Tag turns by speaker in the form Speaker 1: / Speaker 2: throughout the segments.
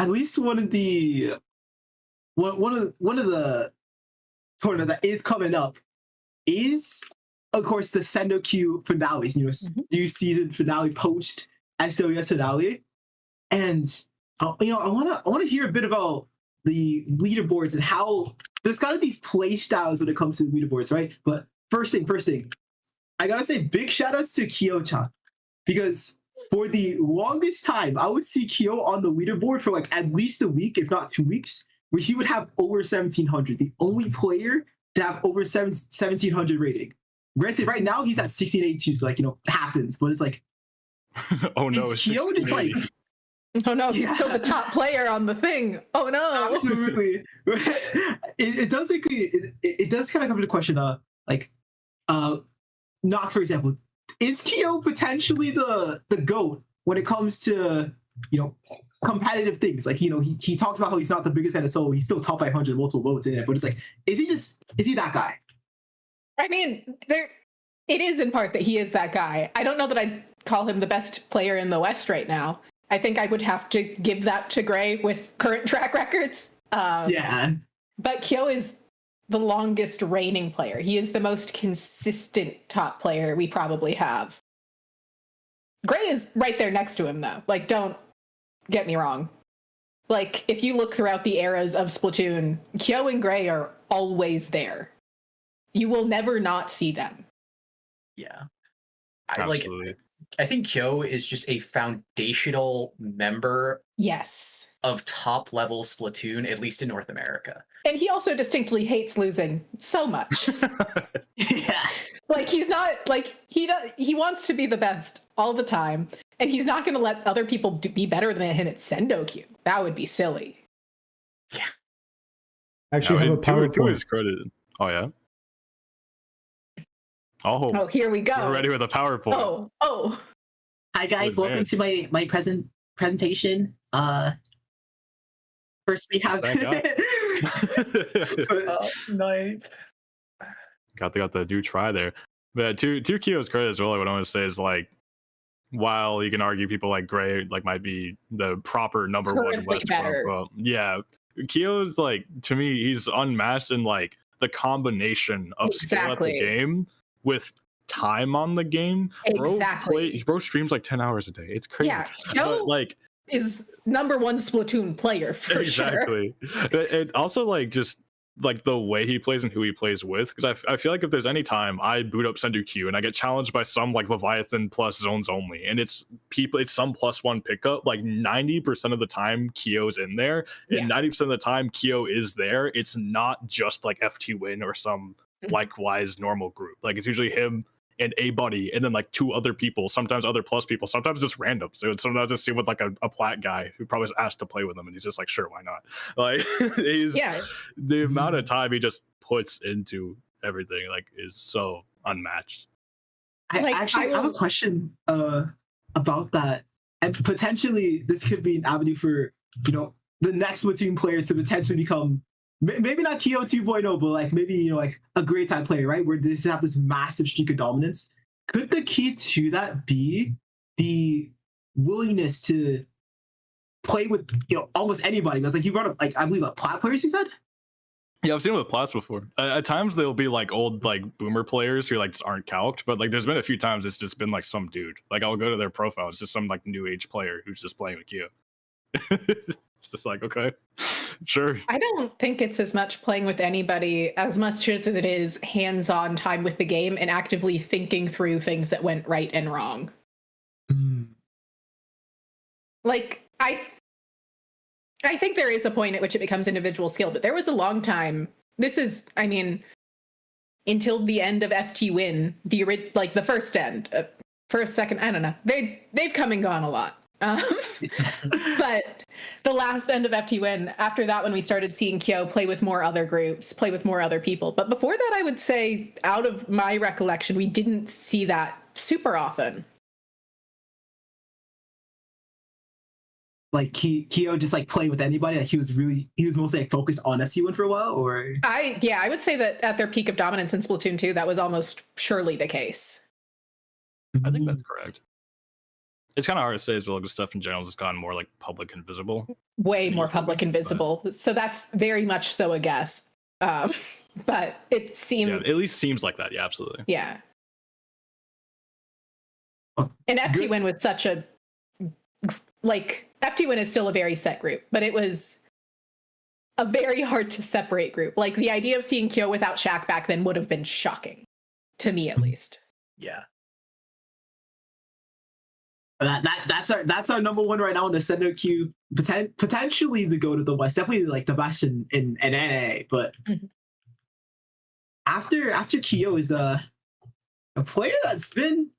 Speaker 1: at least one of the tournaments that is coming up is, of course, the SendouQ finale. You know, new season finale post SWS finale, and you know, I wanna hear a bit about the leaderboards and how there's kind of these play styles when it comes to leaderboards, right? But first thing, I gotta say big shout outs to Kyo-chan, because for the longest time I would see Kyo on the leaderboard for like at least a week, if not 2 weeks, where he would have over 1,700. The only player to have over 1,700 rating. Granted, right now he's at 1682, so like, you know, it happens, but it's like,
Speaker 2: oh no,
Speaker 1: is Kyo just like,
Speaker 3: oh no, he's still the top player on the thing. Oh no.
Speaker 1: Absolutely. It does like it does kind of come to the question, Knock, for example, is Kyo potentially the GOAT when it comes to, you know, competitive things? Like, you know, he talks about how he's not the biggest fan of solo, he's still top 500, multiple votes in it, but it's like, is he that guy?
Speaker 3: I mean, it is in part that he is that guy. I don't know that I'd call him the best player in the West right now. I think I would have to give that to Gray with current track records.
Speaker 1: Yeah.
Speaker 3: But Kyo is the longest reigning player. He is the most consistent top player we probably have. Gray is right there next to him, though. Like, don't get me wrong. Like, if you look throughout the eras of Splatoon, Kyo and Gray are always there. You will never not see them.
Speaker 4: Yeah.
Speaker 2: Absolutely.
Speaker 4: I think Kyo is just a foundational member
Speaker 3: Yes.
Speaker 4: of top level Splatoon, at least in North America.
Speaker 3: And he also distinctly hates losing so much.
Speaker 1: Yeah.
Speaker 3: Like, he's not, like, he wants to be the best all the time, and he's not going to let other people be better than him at SendouQ. That would be silly.
Speaker 4: Yeah.
Speaker 5: I actually have a PowerPoint.
Speaker 2: To his credit. Oh, yeah?
Speaker 3: Oh, here we go.
Speaker 2: We're ready with a PowerPoint.
Speaker 3: Oh.
Speaker 1: Hi guys, welcome to my presentation. First we have
Speaker 4: Nice.
Speaker 2: Got the new try there. But to Kyo's credit as well, what I want to say is, like, while you can argue people like Gray like might be the proper number one West
Speaker 3: better.
Speaker 2: Well, yeah, Kyo's, like, to me, he's unmatched in like the combination of skill at the game with time on the game.
Speaker 3: Exactly.
Speaker 2: Bro streams like 10 hours a day. It's crazy.
Speaker 3: Yeah, Kyo
Speaker 2: like
Speaker 3: is number one Splatoon player for
Speaker 2: exactly. Sure. And also, like, just like the way he plays and who he plays with, because I feel like if there's any time I boot up SendouQ and I get challenged by some like Leviathan plus zones only, and it's some +1 pickup, like 90% of the time Kyo's in there, and 90% of the time Kyo is there. It's not just like FT Win or some likewise normal group. Like, it's usually him and a buddy, and then like 2 other people, sometimes other plus people, sometimes just random. So sometimes just see with like a plat guy who probably was asked to play with him, and he's just like, sure, why not? Like, the amount of time he just puts into everything, like, is so unmatched.
Speaker 1: I have a question about that, and potentially this could be an avenue for, you know, the next Splatoon player to potentially become maybe not Kyo 2.0, but like maybe, you know, like a great type player, right? Where they have this massive streak of dominance. Could the key to that be the willingness to play with, you know, almost anybody? Because like you brought up, like, I believe, plat players, you said?
Speaker 2: Yeah, I've seen it with plats before. At times they'll be like old like boomer players who like just aren't calced, but like there's been a few times it's just been like some dude. Like, I'll go to their profile, it's just some like new age player who's just playing with Kyo. It's just like, okay, sure.
Speaker 3: I don't think it's as much playing with anybody as much as it is hands-on time with the game and actively thinking through things that went right and wrong. Like, I think there is a point at which it becomes individual skill, but there was a long time. This is, I mean, until the end of FT Win, the first end, first, second, I don't know. They've come and gone a lot. But the last end of FT Win, after that, when we started seeing Kyo play with more other groups, play with more other people. But before that, I would say, out of my recollection, we didn't see that super often.
Speaker 1: Like Kyo just like play with anybody? Like he was mostly like focused on FT Win for a while, or?
Speaker 3: I would say that at their peak of dominance in Splatoon 2, that was almost surely the case.
Speaker 2: I think that's correct. It's kind of hard to say as well because stuff in general has gotten more like public and visible.
Speaker 3: Way more public and visible. So that's very much so a guess. But it seems.
Speaker 2: Yeah, at least seems like that. Yeah, absolutely.
Speaker 3: Yeah. And FT-Win was such a. Like, FT-Win is still a very set group, but it was a very hard to separate group. Like, the idea of seeing Kyo without Shaq back then would have been shocking. To me, at least.
Speaker 4: Yeah.
Speaker 1: That's our number one right now in the SendouQ. Potentially to go to the West, definitely like the best in NA. But after Kyo is a player that's been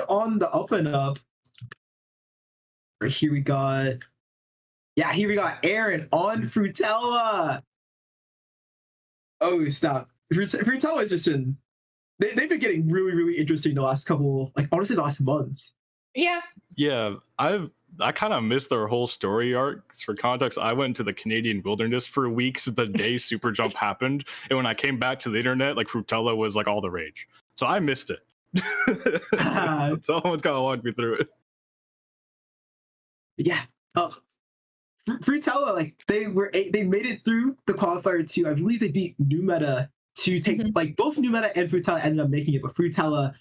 Speaker 1: on the up and up. Right here we got Aaron on Futella. Oh, stop! Futella is just they've been getting really interesting the last couple, like honestly the last months.
Speaker 2: Yeah, I kind of missed their whole story arc. For context, I went into the Canadian wilderness for weeks the day Super Jump happened, and when I came back to the internet, like Futella was like all the rage. So I missed it. Someone's gotta walk me through it.
Speaker 1: Yeah. Futella, like they made it through the qualifier 2. I believe they beat New Meta to take like both New Meta and Futella ended up making it, but Futella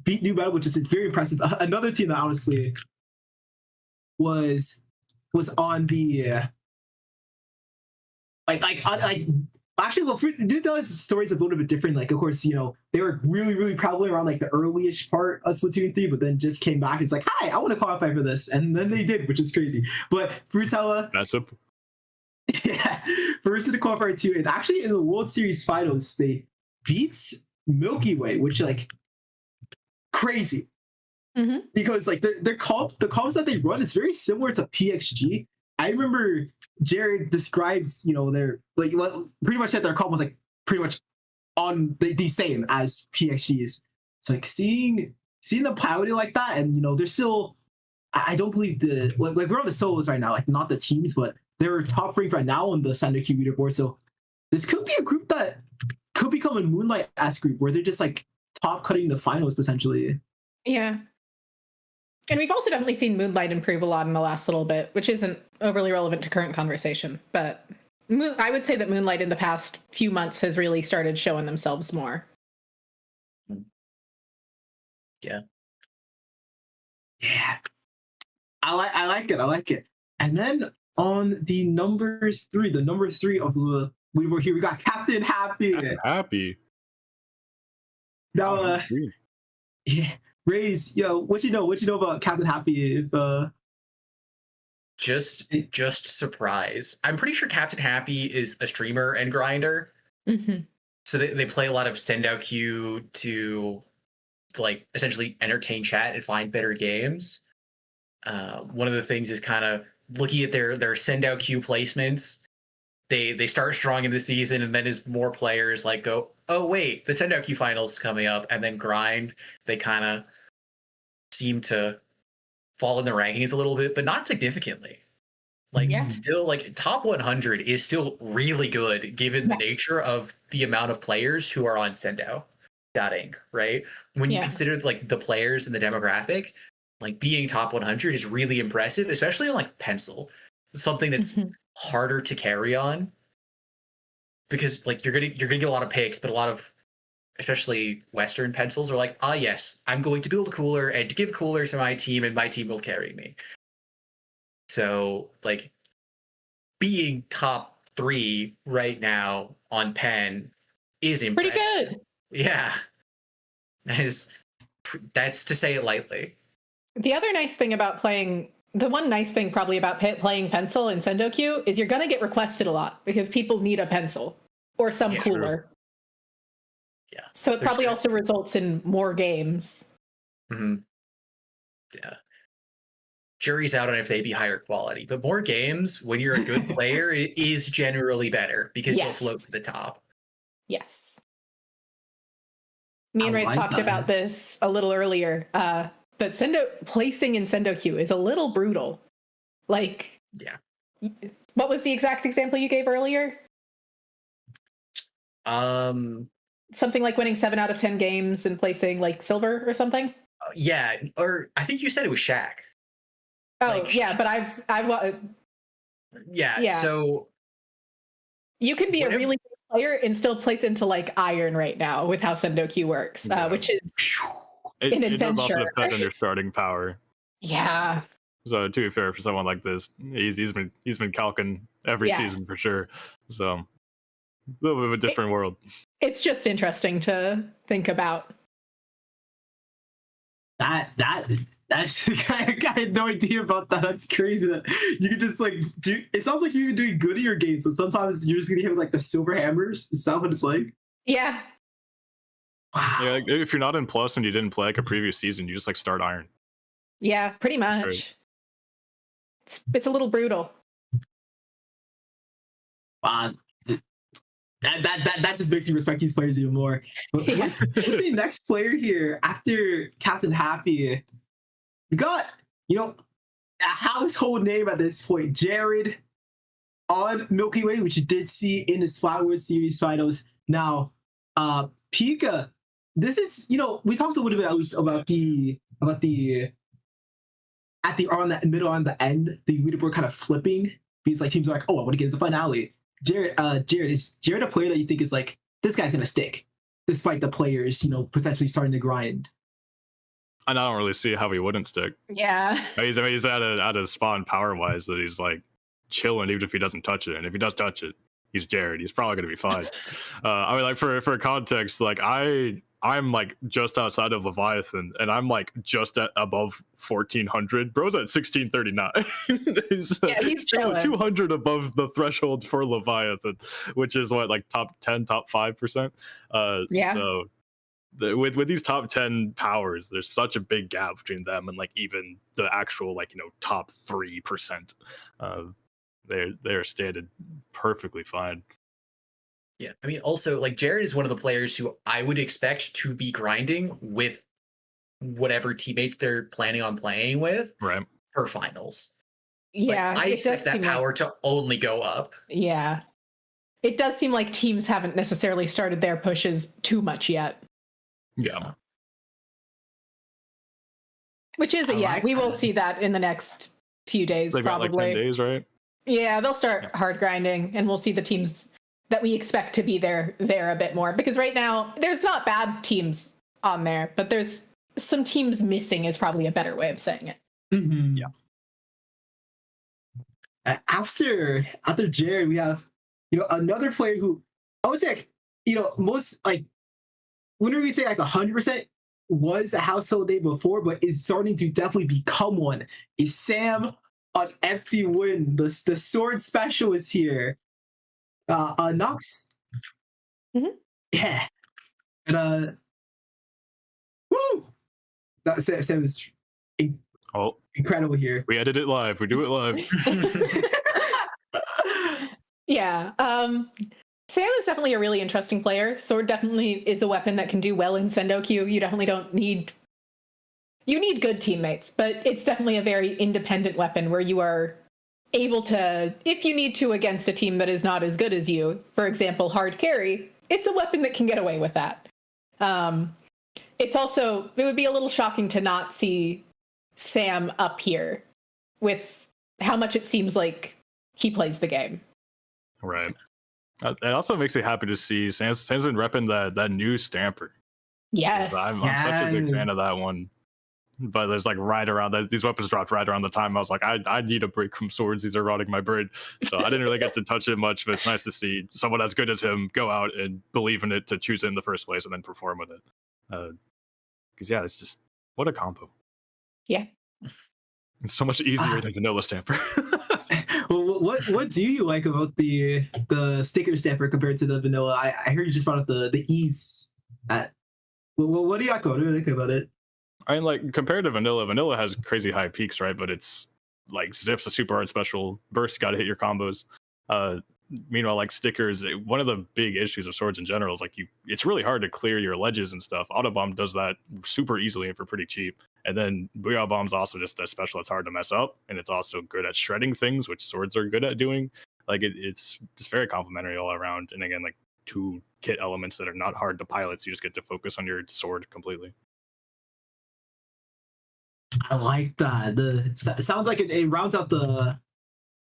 Speaker 1: beat New Meta, which is very impressive. Another team that honestly was on the actually, well, Futella's story is a little bit different. Like, of course, you know, they were really prevalent around like the early-ish part of Splatoon 3, but then just came back. It's like, hi, I want to qualify for this, and then they did, which is crazy. But Futella,
Speaker 2: that's a
Speaker 1: yeah, first in the qualifier 2, and actually in the World Series finals, they beat Milky Way, which like crazy. Because like the comps that they run is very similar to PXG. I remember Jared describes, you know, their like pretty much that their comp was like pretty much on the same as PXG's. So like seeing them piloting like that, and you know, they're still, I don't believe like we're on the solos right now, like not the teams, but they're top ranked right now on the SendouQ leaderboard. So this could be a group that could become a Moonlight-esque group where they're just like top cutting the finals potentially.
Speaker 3: Yeah. And we've also definitely seen Moonlight improve a lot in the last little bit, which isn't overly relevant to current conversation. But I would say that Moonlight in the past few months has really started showing themselves more.
Speaker 4: Yeah.
Speaker 1: Yeah. I like it. And then on the number 3 of the leaderboard here, we got Captain Happy. Now, yeah. Raze, yo, what you know about Captain Happy?
Speaker 4: Just surprise. I'm pretty sure Captain Happy is a streamer and grinder. So they play a lot of SendouQ to like essentially entertain chat and find better games. One of the things is kind of looking at their SendouQ placements. They start strong in the season, and then as more players like go, oh wait, the SendouQ finals coming up, and then grind, they kind of seem to fall in the rankings a little bit, but not significantly. Like still, like top 100 is still really good given the nature of the amount of players who are on SendouQ.inc, right? When you consider like the players and the demographic, like being top 100 is really impressive, especially on like Pencil, something that's harder to carry on because like you're gonna get a lot of picks, but a lot of especially Western pencils are like, yes, I'm going to build a cooler and give coolers to my team, and my team will carry me. So, like, being top 3 right now on Pen is impressive.
Speaker 3: Pretty good.
Speaker 4: Yeah. That's to say it lightly.
Speaker 3: The other nice thing about the one nice thing probably about playing Pencil in SendouQ is you're going to get requested a lot because people need a pencil or some cooler. True.
Speaker 4: Yeah.
Speaker 3: So it probably also results in more games.
Speaker 4: Yeah. Jury's out on if they'd be higher quality, but more games when you're a good player it is generally better because you'll float to the top.
Speaker 3: Yes. Me and Ray's talked about this a little earlier, but placing in SendouQ is a little brutal. Like, what was the exact example you gave earlier? Something like winning 7 out of 10 games and placing like silver or something?
Speaker 4: Yeah, or I think you said it was Shaq.
Speaker 3: Oh
Speaker 4: Like,
Speaker 3: yeah, but yeah.
Speaker 4: So
Speaker 3: you can be
Speaker 4: whatever-
Speaker 3: a really good player and still place into like iron right now with how SendouQ works,
Speaker 2: Yeah.
Speaker 3: which is an
Speaker 2: It does also
Speaker 3: adventure.
Speaker 2: depend on your starting power.
Speaker 3: Yeah.
Speaker 2: So to be fair, for someone like this, he's been calcing every
Speaker 3: Yes.
Speaker 2: season for sure. So a little bit of a different world.
Speaker 3: It's just interesting to think about.
Speaker 1: That's I had no idea about that. That's crazy that you could just like do. It sounds like you're doing good in your game, so sometimes you're just gonna hit like the silver hammers. Is that what it's like?
Speaker 3: Yeah.
Speaker 1: Wow.
Speaker 2: Yeah, if you're not in plus and you didn't play like a previous season, you just like start iron.
Speaker 3: Yeah, pretty much.
Speaker 2: Right.
Speaker 3: It's a little brutal.
Speaker 1: Wow. That just makes me respect these players even more. But
Speaker 3: Yeah.
Speaker 1: who's the next player here after Captain Happy? We got, a household name at this point, Jared on Milky Way, which you did see in his Flower Series finals. Now, Pika, this is, we talked a little bit at least about the on the middle on the end, the leaderboard kind of flipping because like teams are like, oh, I want to get into the finale. Jared, is Jared a player that you think is like, this guy's gonna stick, despite the players, potentially starting to grind?
Speaker 2: And I don't really see how he wouldn't stick.
Speaker 3: Yeah.
Speaker 2: He's at a spawn power wise that he's like chilling even if he doesn't touch it. And if he does touch it, he's Jared. He's probably gonna be fine. I mean, like for context, like I'm like just outside of Leviathan, and I'm like just above 1400. Bro's at 1639.
Speaker 3: He's chilling.
Speaker 2: 200 above the threshold for Leviathan, which is what, like top 10, top 5%.
Speaker 3: Yeah.
Speaker 2: So with these top 10 powers, there's such a big gap between them and like even the actual like top 3%. They're standing perfectly fine.
Speaker 4: Yeah, I mean, also like Jared is one of the players who I would expect to be grinding with whatever teammates they're planning on playing with,
Speaker 2: right,
Speaker 4: for finals.
Speaker 3: Yeah,
Speaker 4: like, I expect that power to only go up.
Speaker 3: Yeah, it does seem like teams haven't necessarily started their pushes too much yet.
Speaker 2: Yeah.
Speaker 3: Which is we will see that in the next few days.
Speaker 2: They've
Speaker 3: probably
Speaker 2: got like 10 days, right?
Speaker 3: Yeah, they'll start hard grinding, and we'll see the teams that we expect to be there a bit more. Because right now, there's not bad teams on there, but there's some teams missing is probably a better way of saying it.
Speaker 1: Mm-hmm.
Speaker 2: Yeah.
Speaker 1: After Jared, we have another player who I would say most like wouldn't really say like 100% was a household name before, but is starting to definitely become one. Is Sam on empty win, the sword specialist here. Nox.
Speaker 3: Mm-hmm.
Speaker 1: Yeah. And woo! That Sam is incredible here.
Speaker 2: We edit it live. We do it live.
Speaker 3: Yeah. Sam is definitely a really interesting player. Sword definitely is a weapon that can do well in SendouQ. You definitely don't need... You need good teammates, but it's definitely a very independent weapon where you are able to, if you need to against a team that is not as good as you, for example, hard carry, it's a weapon that can get away with that. It would be a little shocking to not see Sam up here with how much it seems like he plays the game.
Speaker 2: Right. It also makes me happy to see Sam's been repping that new Stamper.
Speaker 3: Yes.
Speaker 2: I'm such a big fan of that one. But there's like right around that, these weapons dropped right around the time I was like, I need a break from swords. These are rotting my brain. So I didn't really get to touch it much, but it's nice to see someone as good as him go out and believe in it to choose it in the first place and then perform with it. Because it's just, what a combo.
Speaker 3: Yeah.
Speaker 2: It's so much easier than vanilla Stamper.
Speaker 1: Well, what do you like about the sticker Stamper compared to the vanilla? I heard you just brought up the ease. What do you like about it?
Speaker 2: I mean, like, compared to vanilla has crazy high peaks, right? But it's like zips a super hard special burst, got to hit your combos. Meanwhile, like stickers, one of the big issues of swords in general is like it's really hard to clear your ledges and stuff. Autobomb does that super easily and for pretty cheap. And then Booyah Bomb's also just a special that's hard to mess up, and it's also good at shredding things, which swords are good at doing. Like it's just very complementary all around. And again, like two kit elements that are not hard to pilot, so you just get to focus on your sword completely.
Speaker 1: I like that. Sounds like it rounds out the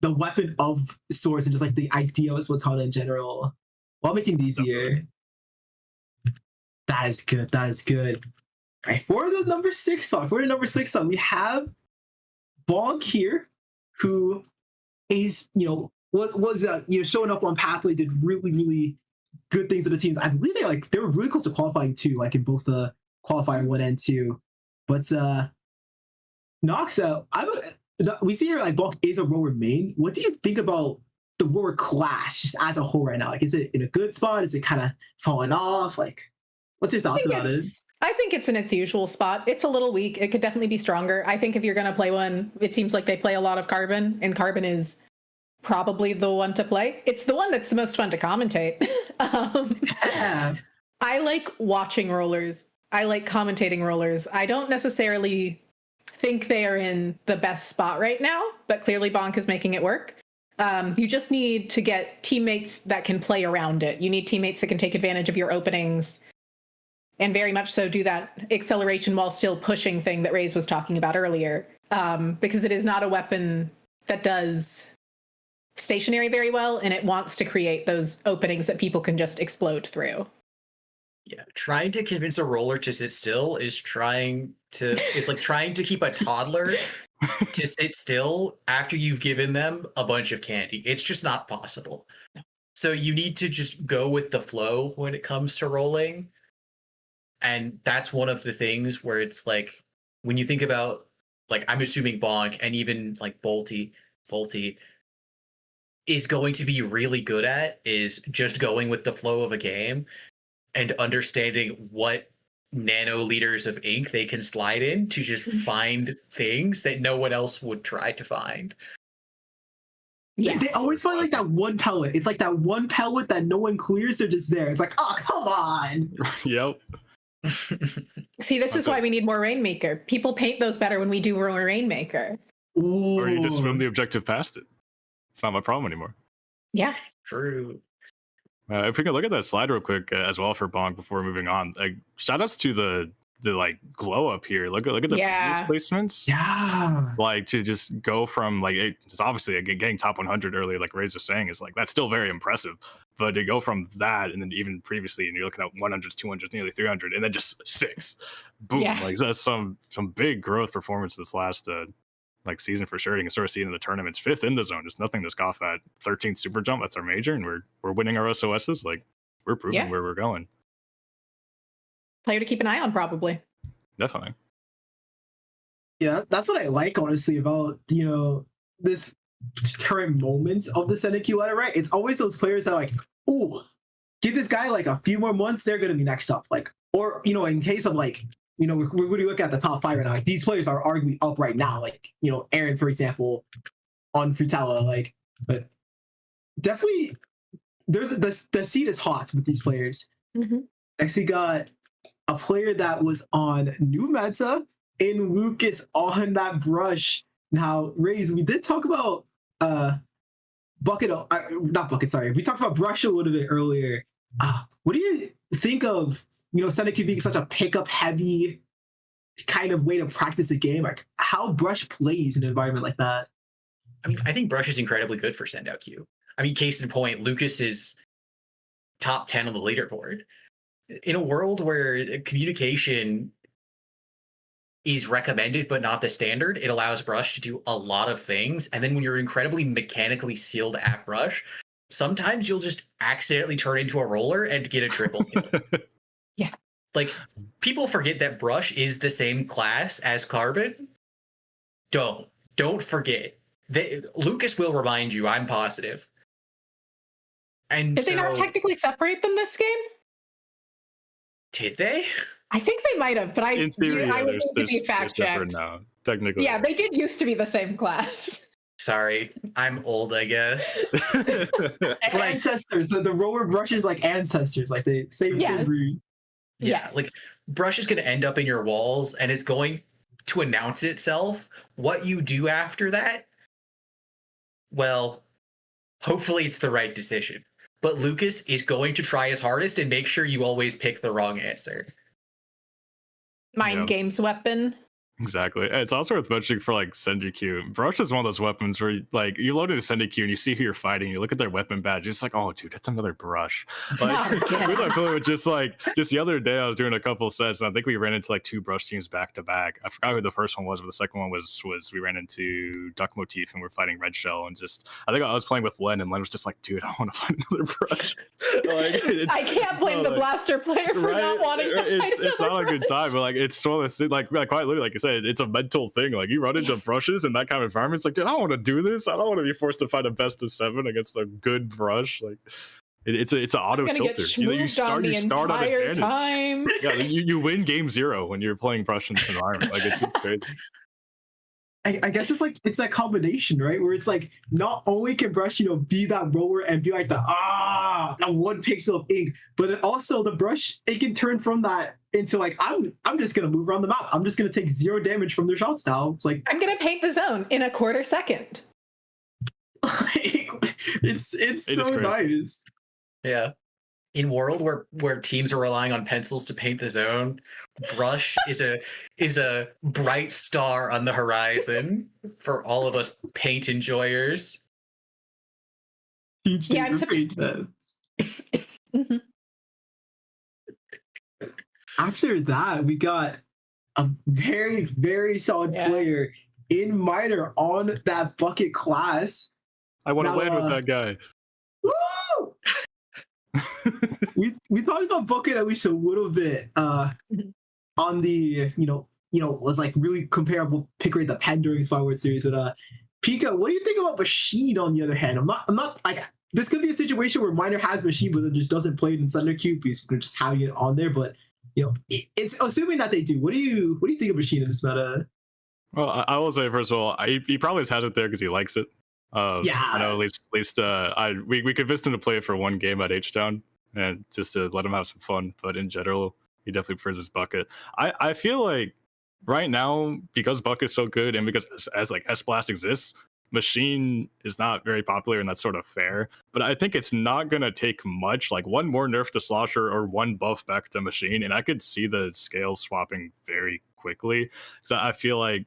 Speaker 1: weapon of swords and just like the idea of Splatoon in general, while making it easier. That is good. That is good. All right, for the number 6 song, we have Bong here, who is, was showing up on Pathway, did really, really good things with the teams. I believe they were really close to qualifying too, like in both the qualifier 1 and 2. But Nox, we see here like Bong is a rower main. What do you think about the rower class just as a whole right now? Like, is it in a good spot? Is it kind of falling off? Like, what's your thoughts about it?
Speaker 3: I think it's in its usual spot. It's a little weak. It could definitely be stronger. I think if you're going to play one, it seems like they play a lot of Carbon, and Carbon is probably the one to play. It's the one that's the most fun to commentate. I like watching rollers. I like commentating rollers. I don't necessarily think they are in the best spot right now, but clearly Bonk is making it work. You just need to get teammates that can play around it. You need teammates that can take advantage of your openings and very much so do that acceleration while still pushing thing that Raze was talking about earlier. Because it is not a weapon that does stationary very well, and it wants to create those openings that people can just explode through.
Speaker 4: Yeah, trying to convince a roller to sit still is like trying to keep a toddler to sit still after you've given them a bunch of candy. It's just not possible. So you need to just go with the flow when it comes to rolling. And that's one of the things where it's like, when you think about, like, I'm assuming Bonk and even like Volty is going to be really good at is just going with the flow of a game and understanding what nanoliters of ink they can slide in to just find things that no one else would try to find.
Speaker 1: Yes. They always find like that one pellet. It's like that one pellet that no one clears. They're just there. It's like, oh, come on.
Speaker 2: Yep.
Speaker 3: See, this is why we need more Rainmaker. People paint those better when we do more Rainmaker.
Speaker 1: Ooh.
Speaker 2: Or you just swim the objective past it. It's not my problem anymore.
Speaker 3: Yeah.
Speaker 4: True.
Speaker 2: If we can look at that slide real quick as well for Bong before moving on. Like, shout outs to the like glow up here. Look at the previous placements.
Speaker 1: Yeah.
Speaker 2: Like, to just go from like it's obviously getting top 100 earlier, like Ray's was saying, is like that's still very impressive. But to go from that, and then even previously, and you're looking at 100s, 200s, nearly 300, and then just 6, boom!
Speaker 3: Yeah.
Speaker 2: Like, that's some big growth performance this last like season for sure. You can sort of see it in the tournaments. 5th in the zone, just nothing to scoff at. 13th super jump, that's our major, and we're winning our SOSs. Like, we're proving where we're going.
Speaker 3: Player to keep an eye on, probably.
Speaker 2: Definitely.
Speaker 1: Yeah, that's what I like, honestly, about this current moments of the SendouQ ladder, right? It's always those players that are like, oh, give this guy like a few more months, they're gonna be next up. Like, or in case of like, we're really looking at the top 5 right now. Like, these players are arguably up right now. Like, Aaron, for example, on Futella. Like, but definitely, there's the seat is hot with these players.
Speaker 3: Mm-hmm.
Speaker 1: Next, we got a player that was on New Meta in Lucas on that brush. Now, Raze, we did talk about not Bucket, sorry. We talked about Brush a little bit earlier. What do you think of, SendouQ being such a pickup heavy kind of way to practice the game? Like, how Brush plays in an environment like that?
Speaker 4: I mean, I think Brush is incredibly good for SendouQ. I mean, case in point, Lucas is top 10 on the leaderboard. In a world where communication is recommended but not the standard, it allows Brush to do a lot of things. And then when you're incredibly mechanically skilled at Brush, sometimes you'll just accidentally turn into a roller and get a triple kill.
Speaker 3: Yeah.
Speaker 4: Like, people forget that Brush is the same class as Carbon. Don't forget. Lucas will remind you, I'm positive. And
Speaker 3: Did they not technically separate them this game?
Speaker 4: Did they?
Speaker 3: I think they might have, but
Speaker 2: in theory,
Speaker 3: I would need to be fact checked.
Speaker 2: Now, technically.
Speaker 3: Yeah, they did used to be the same class.
Speaker 4: Sorry, I'm old, I guess.
Speaker 1: Ancestors, the roller Brush is like ancestors, like they same breed.
Speaker 4: Yeah, like Brush is going to end up in your walls, and it's going to announce itself. What you do after that, well, hopefully it's the right decision. But Lucas is going to try his hardest and make sure you always pick the wrong answer.
Speaker 3: Mind games weapon.
Speaker 2: Exactly. It's also worth mentioning for like SendouQ. Brush is one of those weapons where like you load into SendouQ and you see who you're fighting, you look at their weapon badge, it's like, oh dude, that's another brush. Like we like playing with just the other day I was doing a couple sets and I think we ran into like 2 brush teams back to back. I forgot who the first one was, but the second one was we ran into Duck Motif and we're fighting Red Shell and just I think I was playing with Len and Len was just like, dude, I want to find another brush. Like,
Speaker 3: I can't blame the blaster player for not wanting to find
Speaker 2: it's not a good time, but like it's one of those like quite literally like I said, it's a mental thing. Like you run into brushes in that kind of environment, it's like, dude, I don't want to do this. I don't want to be forced to find a best of 7 against a good brush. Like it's an auto tilter. You start on advantage.
Speaker 3: Time.
Speaker 2: Yeah, you win game 0 when you're playing brush in this environment. Like it's crazy.
Speaker 1: I guess it's that combination, right? Where it's like not only can brush, be that roller and be like that 1 pixel of ink, but it also the brush, it can turn from that into like I'm just gonna move around the map. I'm just gonna take 0 damage from their shots now. It's like
Speaker 3: I'm gonna paint the zone in a quarter second.
Speaker 1: It's so nice.
Speaker 4: Yeah. In world where teams are relying on pencils to paint the zone, brush is a bright star on the horizon for all of us paint enjoyers.
Speaker 3: Yeah,
Speaker 1: After that, we got a very, very solid player in minor on that bucket class.
Speaker 2: I want to land with that guy.
Speaker 1: Woo! we talked about bucket at least a little bit on the was like really comparable pick rate that Penn during his forward series. But Pika, what do you think about Machine on the other hand? I'm not like this could be a situation where Minor has Machine but then just doesn't play it in SendouQ because they're just having it on there. But it's assuming that they do. What do you think of Machine in this meta?
Speaker 2: Well, I will say first of all, he probably just has it there because he likes it. I know at least we convinced him to play it for 1 game at H-Town and just to let him have some fun. But in general, he definitely prefers his bucket. I feel like right now, because bucket's so good and because as like S-Blast exists, Machine is not very popular and that's sort of fair. But I think it's not gonna take much, like 1 more nerf to Slosher or 1 buff back to Machine, and I could see the scale swapping very quickly. So I feel like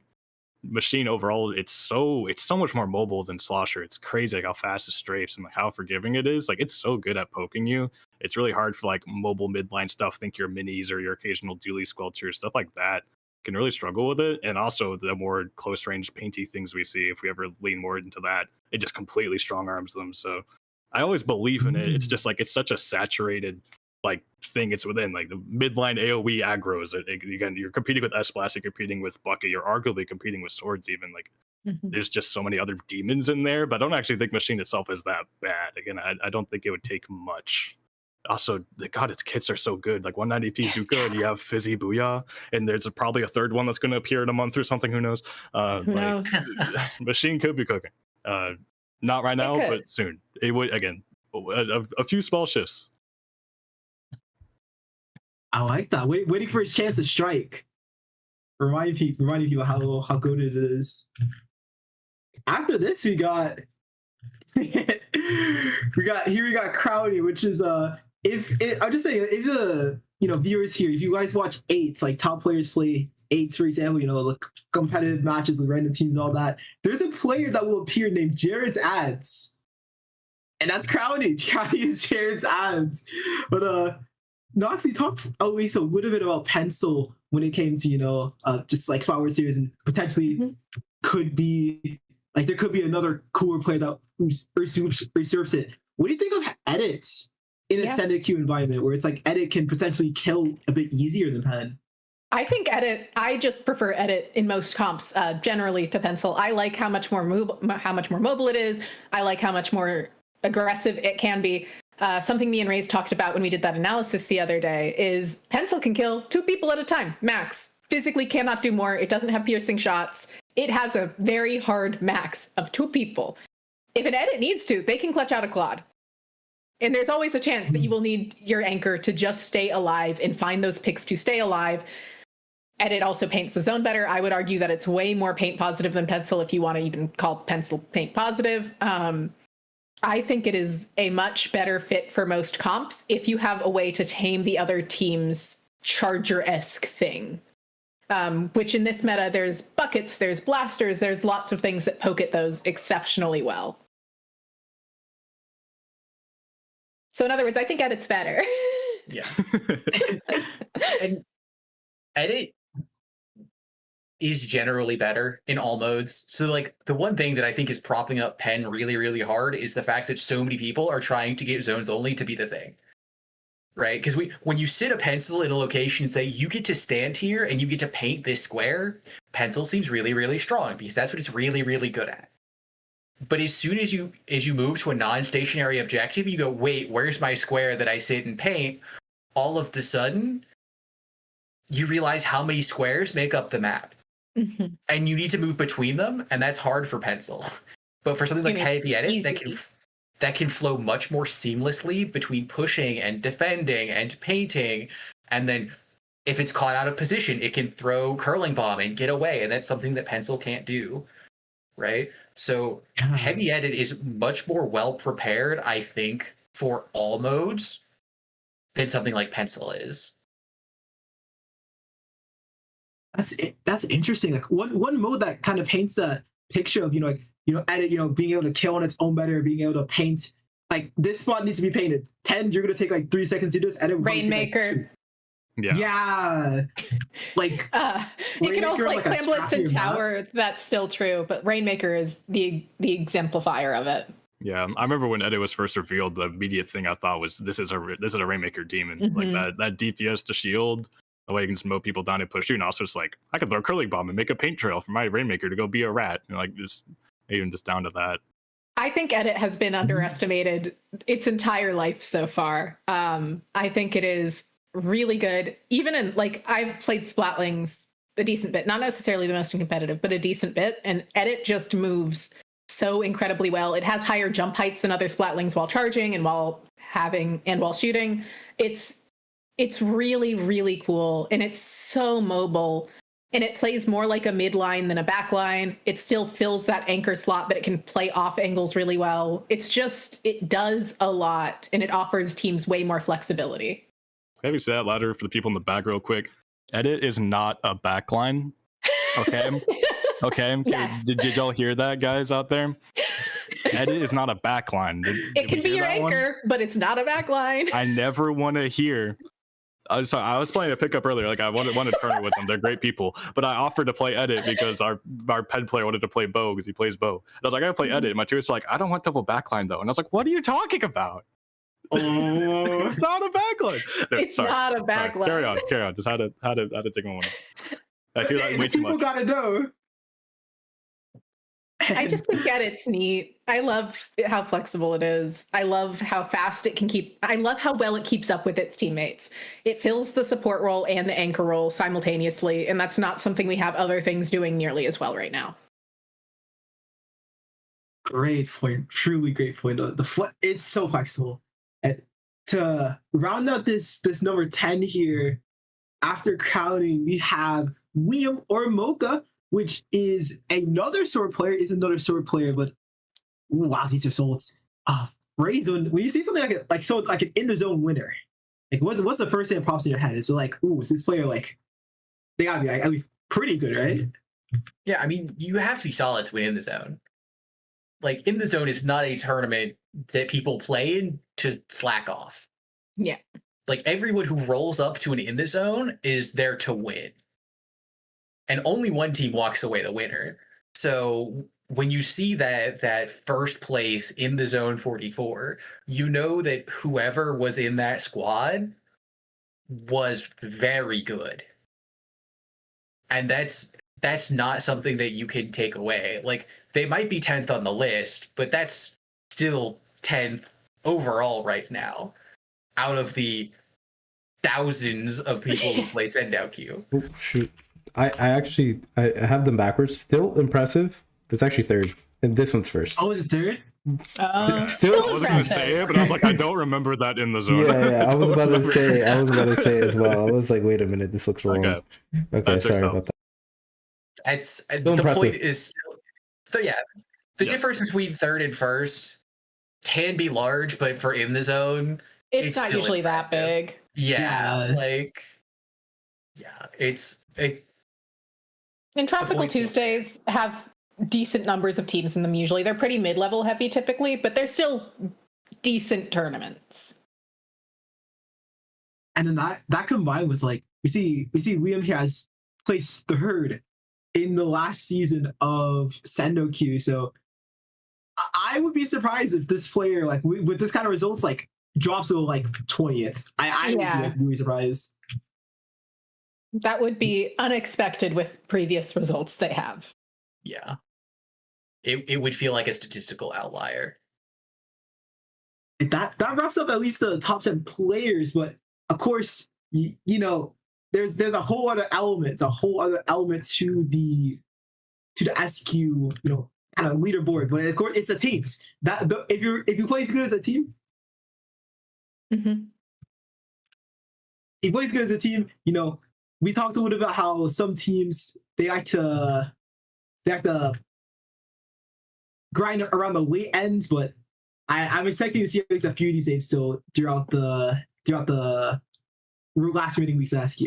Speaker 2: Machine overall, it's so much more mobile than Slosher. It's crazy like how fast it strafes and like how forgiving it is. Like it's so good at poking you. It's really hard for like mobile midline stuff. Think your minis or your occasional dually squelchers, stuff like that can really struggle with it. And also the more close range painty things we see, if we ever lean more into that, it just completely strong arms them. So I always believe in it. It's just like it's such a saturated like thing it's within, like the midline AoE aggros. Again, you're competing with S-Blast, you're competing with Bucket, you're arguably competing with swords even. Like there's just so many other demons in there, but I don't actually think Machine itself is that bad. Again, I don't think it would take much. Also, God, its kits are so good. Like 190p Zuka, you have Fizzy Booyah, and there's probably a 3rd one that's going to appear in a month or something. Who knows?
Speaker 3: Who knows?
Speaker 2: Machine could be cooking. Not right now, but soon. It would, again, a few small shifts.
Speaker 1: I like that. Waiting for his chance to strike. Reminding people how good it is. After this, we got Crowy, which is I'm just saying, if the viewers here, if you guys watch 8s, like top players play 8s, for example, like competitive matches with random teams and all that, there's a player that will appear named Jared's Ads. And that's Crowy. Crowy is Jared's Ads. But Nox, you talked at least a little bit about Pencil when it came to, just like Spot Wars series, and potentially could be like there could be another cooler player that usurps it. What do you think of edits in a SendouQ environment where it's like edit can potentially kill a bit easier than pen?
Speaker 3: I think edit. I just prefer edit in most comps, generally to pencil. I like how much more mobile it is. I like how much more aggressive it can be. Something me and Ray's talked about when we did that analysis the other day is pencil can kill 2 people at a time, max. Physically cannot do more. It doesn't have piercing shots. It has a very hard max of 2 people. If an edit needs to, they can clutch out a Claude. And there's always a chance that you will need your anchor to just stay alive and find those picks to stay alive. Edit also paints the zone better. I would argue that it's way more paint positive than pencil, if you want to even call pencil paint positive. I think it is a much better fit for most comps if you have a way to tame the other team's Charger-esque thing. which in this meta, there's buckets, there's blasters, there's lots of things that poke at those exceptionally well. So in other words, I think edit's better.
Speaker 4: Yeah. And edit is generally better in all modes. So like the one thing that I think is propping up Pen really, really hard is the fact that so many people are trying to get zones only to be the thing. Right? Because when you sit a pencil in a location and say you get to stand here and you get to paint this square, pencil seems really, really strong because that's what it's really, really good at. But as soon as you move to a non-stationary objective, you go, wait, where's my square that I sit and paint? All of the sudden, you realize how many squares make up the map. Mm-hmm. And you need to move between them, and that's hard for pencil. But for something like heavy edit, that can flow much more seamlessly between pushing and defending and painting, and then if it's caught out of position, it can throw curling bomb and get away, and that's something that pencil can't do, right? So heavy edit is much more well prepared, I think, for all modes than something like pencil is.
Speaker 1: That's interesting. Like one mode that kind of paints a picture of edit, being able to kill on its own better, being able to paint. Like this spot needs to be painted. 10, you're gonna take like 3 seconds to do this. Edit
Speaker 3: Rainmaker.
Speaker 1: Yeah. Like
Speaker 3: you can also like Clamblitz and Tower. That's still true, but Rainmaker is the exemplifier of it.
Speaker 2: Yeah, I remember when edit was first revealed, the immediate thing I thought was this is a Rainmaker demon. Mm-hmm. Like that DPS to shield, the way you can just mow people down and push you, and also it's like I could throw a curling bomb and make a paint trail for my Rainmaker to go be a rat, and like just even just down to that.
Speaker 3: I think edit has been underestimated its entire life so far. I think it is really good. Even in like I've played Splatlings a decent bit, not necessarily the most competitive, but a decent bit, and edit just moves so incredibly well. It has higher jump heights than other Splatlings while charging and while shooting. It's really, really cool, and it's so mobile, and it plays more like a mid-line than a back-line. It still fills that anchor slot, but it can play off angles really well. It does a lot, and it offers teams way more flexibility.
Speaker 2: Maybe say that louder for the people in the back real quick. Edit is not a backline. Okay? Okay?
Speaker 3: Yes.
Speaker 2: Did y'all hear that, guys out there? Edit is not a backline.
Speaker 3: It can be your anchor, but it's not a backline.
Speaker 2: I never want to hear... I was playing a pickup earlier. Like I wanted to turn it with them. They're great people. But I offered to play edit because our pen player wanted to play bow because he plays bow. And I was like, I gotta play edit. And my teammate's like, I don't want double backline though. And I was like, what are you talking about? It's not a backline. No,
Speaker 3: it's not a backline.
Speaker 2: Carry on. Just how to take one. I feel like way too much.
Speaker 1: People gotta know.
Speaker 3: I just think edit's neat. I love how flexible it is. I love how fast it can I love how well it keeps up with its teammates. It fills the support role and the anchor role simultaneously, and that's not something we have other things doing nearly as well right now.
Speaker 1: Great point. Truly great point. It's so flexible. And to round out this number 10 here, after crowning, we have Liam or Mocha, which is another sword player, but wow, these results. Raise when you see something like an in the zone winner, like what's the first thing that pops in your head? Is it like, ooh, is this player like they gotta be like, at least pretty good, right?
Speaker 4: Yeah, I mean, you have to be solid to win in the zone. Like in the zone is not a tournament that people play in to slack off.
Speaker 3: Yeah.
Speaker 4: Like everyone who rolls up to an in the zone is there to win. And only one team walks away the winner. So when you see that first place in the zone 44, you know that whoever was in that squad was very good. And that's not something that you can take away. Like they might be 10th on the list, but that's still 10th overall right now out of the thousands of people who play SendouQ.
Speaker 5: Oh, shoot. I have them backwards. Still impressive. It's actually third, and this one's first.
Speaker 1: Oh, is it third?
Speaker 2: Still I wasn't going to say it, but I was like, I don't remember that in the zone.
Speaker 5: Yeah. I was about to say it as well. I was like, wait a minute, this looks wrong. Okay, sorry about that.
Speaker 4: The point is, so yeah, the difference between third and first can be large, but for in the zone,
Speaker 3: it's not usually impressive. That big.
Speaker 4: Yeah, like, yeah,
Speaker 3: And Tropical Tuesdays have decent numbers of teams in them usually. They're pretty mid-level heavy typically, but they're still decent tournaments.
Speaker 1: And then that combined with like we see Liam here has placed third in the last season of SendouQ. So I would be surprised if this player, like with this kind of results, like drops to like 20th. I would be like, really surprised.
Speaker 3: That would be unexpected with previous results they have.
Speaker 4: Yeah. It would feel like a statistical outlier.
Speaker 1: That wraps up at least the top 10 players, but of course, you know, there's a whole other element to the SQ, you know, kind of leaderboard. But of course, it's the teams. If you play as good as a team, he plays good as a team. You know, we talked a little bit about how some teams they like to grind around the late ends, but I'm expecting to see at least a few of these names still throughout the last remaining weeks of SQ.